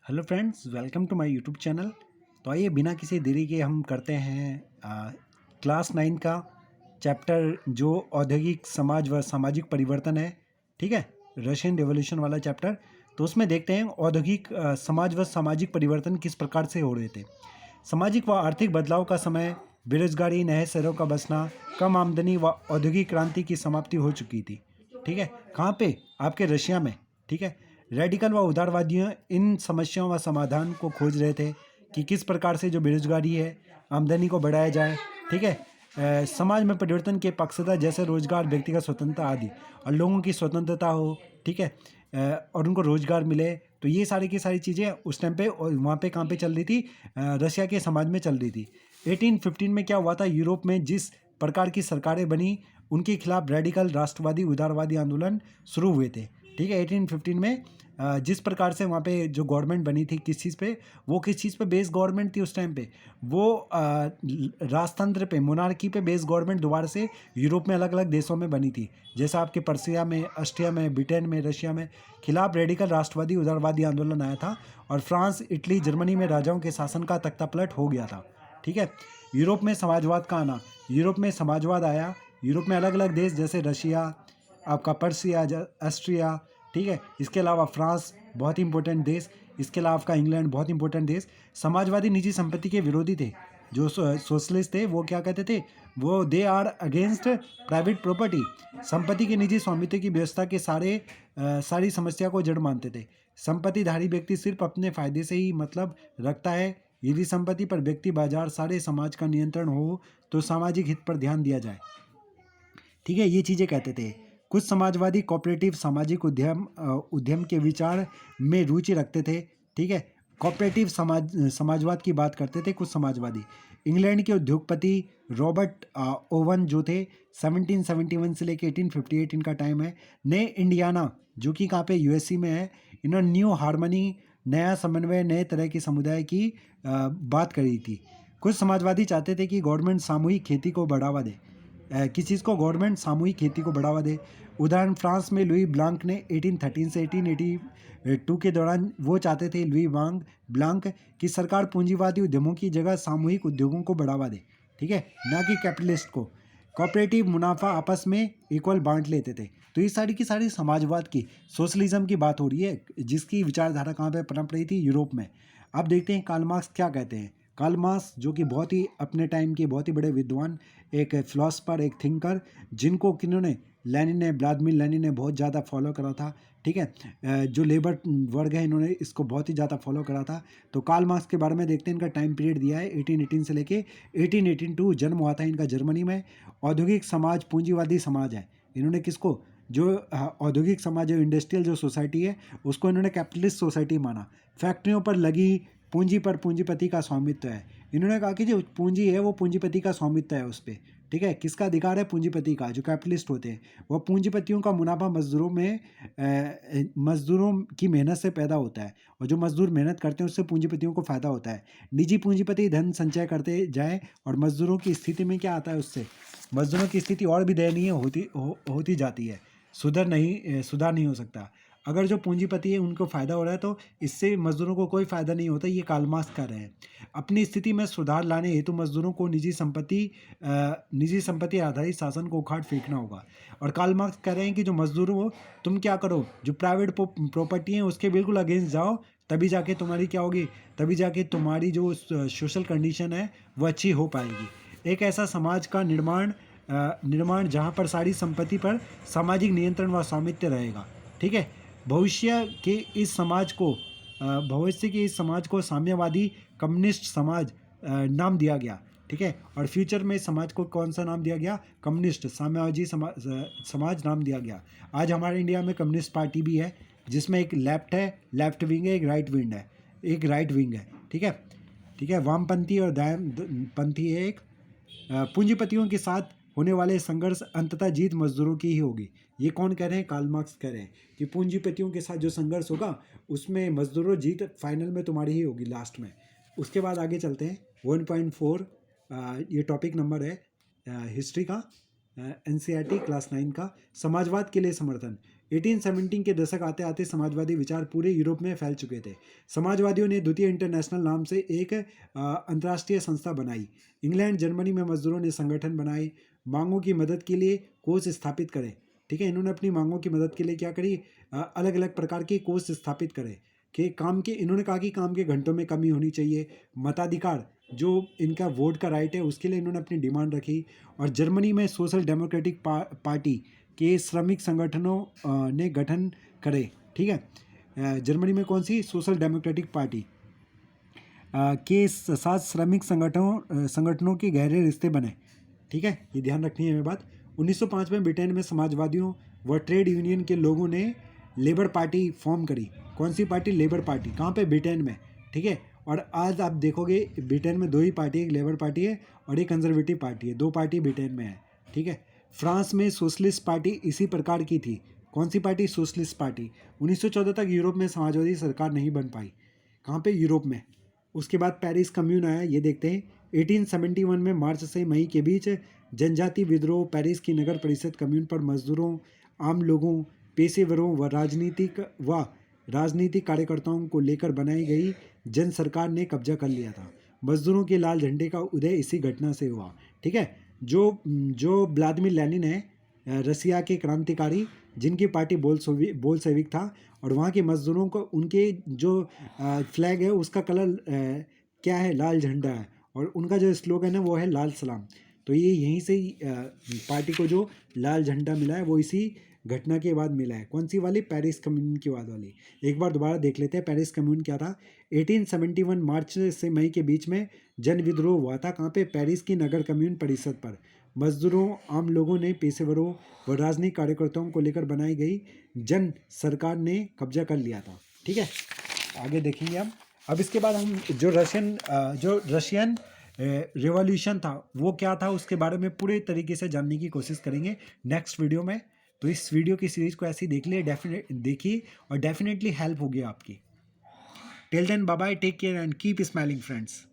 Hello friends, welcome to my YouTube channel. तो आइए बिना किसी देरी के हम करते हैं क्लास 9 का चैप्टर जो औद्योगिक समाज व सामाजिक परिवर्तन है। ठीक है, रशियन रेवोल्यूशन वाला चैप्टर। तो उसमें देखते हैं औद्योगिक समाज व सामाजिक परिवर्तन किस प्रकार से हो रहे थे। सामाजिक व आर्थिक बदलाव का समय, बेरोजगारी, नए शहरों का बसना, कम आमदनी व औद्योगिक क्रांति की समाप्ति हो चुकी थी। ठीक है, कहाँ पे? आपके रशिया में। ठीक है, रेडिकल व उदारवादियों इन समस्याओं व समाधान को खोज रहे थे कि किस प्रकार से जो बेरोजगारी है, आमदनी को बढ़ाया जाए। ठीक है, समाज में परिवर्तन के पक्षधर जैसे रोजगार, व्यक्तिगत स्वतंत्रता आदि, और लोगों की स्वतंत्रता हो। ठीक है, और उनको रोजगार मिले। तो ये सारी की सारी चीज़ें उस टाइम पे वहाँ पे कहाँ पे चल रही थी, रशिया के समाज में चल रही थी। 1815 में क्या हुआ था, यूरोप में जिस प्रकार की सरकारें बनी उनके खिलाफ रेडिकल राष्ट्रवादी उदारवादी आंदोलन शुरू हुए थे। ठीक है, 1815 में जिस प्रकार से वहाँ पे जो गवर्नमेंट बनी थी, किस चीज़ पे, वो किस चीज़ पे बेस्ड गवर्नमेंट थी उस टाइम पे, वो राजतंत्र पे, मोनार्की पे बेस्ड गवर्नमेंट दोबारा से यूरोप में अलग अलग देशों में बनी थी। जैसा आपके पर्सिया में, ऑस्ट्रिया में, ब्रिटेन में, रशिया में खिलाफ रेडिकल राष्ट्रवादी उदारवादी आंदोलन आया था, और फ्रांस, इटली, जर्मनी में राजाओं के शासन का तख्तापलट हो गया था। ठीक है, यूरोप में समाजवाद का आना, यूरोप में समाजवाद आया। यूरोप में अलग अलग देश जैसे रशिया, आपका पर्सिया, ऑस्ट्रिया, ठीक है, इसके अलावा फ्रांस बहुत ही इंपॉर्टेंट देश, इसके अलावा आपका इंग्लैंड बहुत इंपॉर्टेंट देश, समाजवादी निजी संपत्ति के विरोधी थे। जो सोशलिस्ट थे वो क्या कहते थे, वो they are against private property, संपत्ति के निजी स्वामित्व की व्यवस्था के सारी समस्या को जड़ मानते थे। संपत्तिधारी व्यक्ति सिर्फ अपने फायदे से ही मतलब रखता है। यदि संपत्ति पर व्यक्ति, बाजार, सारे समाज का नियंत्रण हो तो सामाजिक हित पर ध्यान दिया जाए। ठीक है, ये चीज़ें कहते थे। कुछ समाजवादी कोऑपरेटिव सामाजिक उद्यम के विचार में रुचि रखते थे। ठीक है, कोऑपरेटिव समाजवाद की बात करते थे कुछ समाजवादी। इंग्लैंड के उद्योगपति रॉबर्ट ओवन जो थे, 1771 से लेकर 1858 इनका टाइम है, ने इंडियाना जो कि कहाँ पे, यूएससी में है, इन्होंने न्यू हार्मनी, नया समन्वय, नए तरह की समुदाय की बात करी थी। कुछ समाजवादी चाहते थे कि गवर्नमेंट सामूहिक खेती को बढ़ावा दे। किस चीज़ को? गवर्नमेंट सामूहिक खेती को बढ़ावा दे। उदाहरण, फ्रांस में लुई ब्लांक ने 1813 से 1882 के दौरान वो चाहते थे, लुई ब्लांक, कि सरकार पूंजीवादी उद्यमों की जगह सामूहिक उद्योगों को बढ़ावा दे। ठीक है, ना कि कैपिटलिस्ट को। कोऑपरेटिव मुनाफा आपस में इक्वल बांट लेते थे। तो ये सारी की सारी समाजवाद की, सोशलिज्म की बात हो रही है, जिसकी विचारधारा कहाँ पे पनप रही थी, यूरोप में। अब देखते हैं कार्ल मार्क्स क्या कहते हैं। कार्ल मार्क्स जो कि बहुत ही अपने टाइम के बहुत ही बड़े विद्वान, एक फिलोसफर, एक थिंकर, जिनको किन्होंने, लेनिन ने, व्लादिमीर लेनिन ने बहुत ज़्यादा फॉलो करा था। ठीक है, जो लेबर वर्ग है इन्होंने इसको बहुत ही ज़्यादा फॉलो करा था। तो कार्ल मार्क्स के बारे में देखते हैं। इनका टाइम पीरियड दिया है 1818 से लेके 1882, जन्म हुआ था इनका जर्मनी में। औद्योगिक समाज पूंजीवादी समाज है। इन्होंने किसको, जो औद्योगिक समाज है, इंडस्ट्रियल जो सोसाइटी है, उसको इन्होंने कैपिटलिस्ट सोसाइटी माना। फैक्ट्रियों पर लगी पूंजी पर पूंजीपति का स्वामित्व है। इन्होंने कहा कि जो पूंजी है वो पूंजीपति का स्वामित्व है उस पर। ठीक है, किसका अधिकार है? पूंजीपति का, जो कैपिटलिस्ट होते हैं। वह पूंजीपतियों का मुनाफा मजदूरों की मेहनत से पैदा होता है, और जो मजदूर मेहनत करते हैं उससे पूंजीपतियों को फायदा होता है। निजी पूंजीपति धन संचय करते जाए, और मजदूरों की स्थिति में क्या आता है, उससे मजदूरों की स्थिति और भी दयनीय होती जाती है। सुधार नहीं हो सकता। अगर जो पूंजीपति है उनको फ़ायदा हो रहा है तो इससे मजदूरों को कोई फ़ायदा नहीं होता। ये कार्ल मार्क्स कर रहे हैं। अपनी स्थिति में सुधार लाने हेतु मजदूरों को निजी संपत्ति आधारित शासन को उखाड़ फेंकना होगा। और कार्ल मार्क्स कह रहे हैं कि जो मजदूरों हो, तुम क्या करो, जो प्राइवेट प्रॉपर्टी है उसके बिल्कुल अगेंस्ट जाओ, तभी जाके तुम्हारी क्या होगी, तभी जाके तुम्हारी जो सोशल कंडीशन है वो अच्छी हो पाएगी। एक ऐसा समाज का निर्माण जहाँ पर सारी संपत्ति पर सामाजिक नियंत्रण व स्वामित्व रहेगा। ठीक है, भविष्य के इस समाज को साम्यवादी कम्युनिस्ट समाज नाम दिया गया। ठीक है, और फ्यूचर में समाज को कौन सा नाम दिया गया? कम्युनिस्ट साम्यवादी समाज नाम दिया गया। आज हमारे इंडिया में कम्युनिस्ट पार्टी भी है, जिसमें एक लेफ्ट विंग है, एक राइट विंग है। ठीक है, वामपंथी और दायापंथी है एक। पूंजीपतियों के साथ होने वाले संघर्ष अंततः जीत मजदूरों की ही होगी। ये कौन कह रहे हैं? कार्ल मार्क्स कह रहे हैं कि पूंजीपतियों के साथ जो संघर्ष होगा उसमें मजदूरों जीत फाइनल में तुम्हारी ही होगी, लास्ट में। उसके बाद आगे चलते हैं 1.4, ये टॉपिक नंबर है हिस्ट्री का, एनसीईआरटी क्लास 9 का। समाजवाद के लिए समर्थन। 1817 के दशक आते आते समाजवादी विचार पूरे यूरोप में फैल चुके थे। समाजवादियों ने द्वितीय इंटरनेशनल नाम से एक अंतर्राष्ट्रीय संस्था बनाई। इंग्लैंड जर्मनी में मजदूरों ने संगठन बनाए, मांगों की मदद के लिए कोष स्थापित करे। ठीक है, इन्होंने अपनी मांगों की मदद के लिए क्या करी, अलग अलग प्रकार के कोष स्थापित करे कि काम के, इन्होंने कहा कि काम के घंटों में कमी होनी चाहिए। मताधिकार, जो इनका वोट का राइट है, उसके लिए इन्होंने अपनी डिमांड रखी। और जर्मनी में सोशल डेमोक्रेटिक पार्टी के श्रमिक संगठनों ने गठन करे। ठीक है, जर्मनी में कौन सी, सोशल डेमोक्रेटिक पार्टी के साथ श्रमिक संगठनों के गहरे रिश्ते बने। ठीक है, ये ध्यान रखनी है हमें बात। 1905 में ब्रिटेन में समाजवादियों व ट्रेड यूनियन के लोगों ने लेबर पार्टी फॉर्म करी। कौन सी पार्टी, लेबर पार्टी। कहाँ पे, ब्रिटेन में। ठीक है, और आज आप देखोगे ब्रिटेन में दो ही पार्टी है, एक लेबर पार्टी है और एक कंजर्वेटिव पार्टी है, दो पार्टी ब्रिटेन में है। ठीक है, फ्रांस में सोशलिस्ट पार्टी इसी प्रकार की थी। कौन सी पार्टी, सोशलिस्ट पार्टी। 1914 तक यूरोप में समाजवादी सरकार नहीं बन पाई। कहाँ पे, यूरोप में। उसके बाद पेरिस कम्यून आया, ये देखते हैं। 1871 में मार्च से मई के बीच जनजाति विद्रोह, पेरिस की नगर परिषद कम्यून पर मजदूरों, आम लोगों, पेशेवरों व राजनीतिक कार्यकर्ताओं को लेकर बनाई गई जन सरकार ने कब्जा कर लिया था। मजदूरों के लाल झंडे का उदय इसी घटना से हुआ। ठीक है, जो व्लादिमीर लेनिन है, रसिया के क्रांतिकारी, जिनकी पार्टी बोल्शेविक था, और वहाँ के मजदूरों को उनके जो फ्लैग है उसका कलर क्या है, लाल झंडा है, और उनका जो स्लोगन है वो है लाल सलाम। तो ये यहीं से ही पार्टी को जो लाल झंडा मिला है वो इसी घटना के बाद मिला है। कौन सी वाली, पेरिस कम्यून के बाद वाली। एक बार दोबारा देख लेते हैं, पेरिस कम्यून क्या था। 1871 मार्च से मई के बीच में जन विद्रोह हुआ था। कहाँ पे, पेरिस की नगर कम्यून परिषद पर। मजदूरों, आम लोगों ने, पेशेवरों व राजनीतिक कार्यकर्ताओं को लेकर बनाई गई जन सरकार ने कब्जा कर लिया था। ठीक है, आगे देखेंगे हम। अब इसके बाद हम जो रशियन रिवॉल्यूशन था वो क्या था, उसके बारे में पूरे तरीके से जानने की कोशिश करेंगे नेक्स्ट वीडियो में। तो इस वीडियो की सीरीज को ऐसे ही देख लिए, देखिए, और डेफिनेटली हेल्प होगी आपकी। Till then bye bye, take care and keep smiling friends.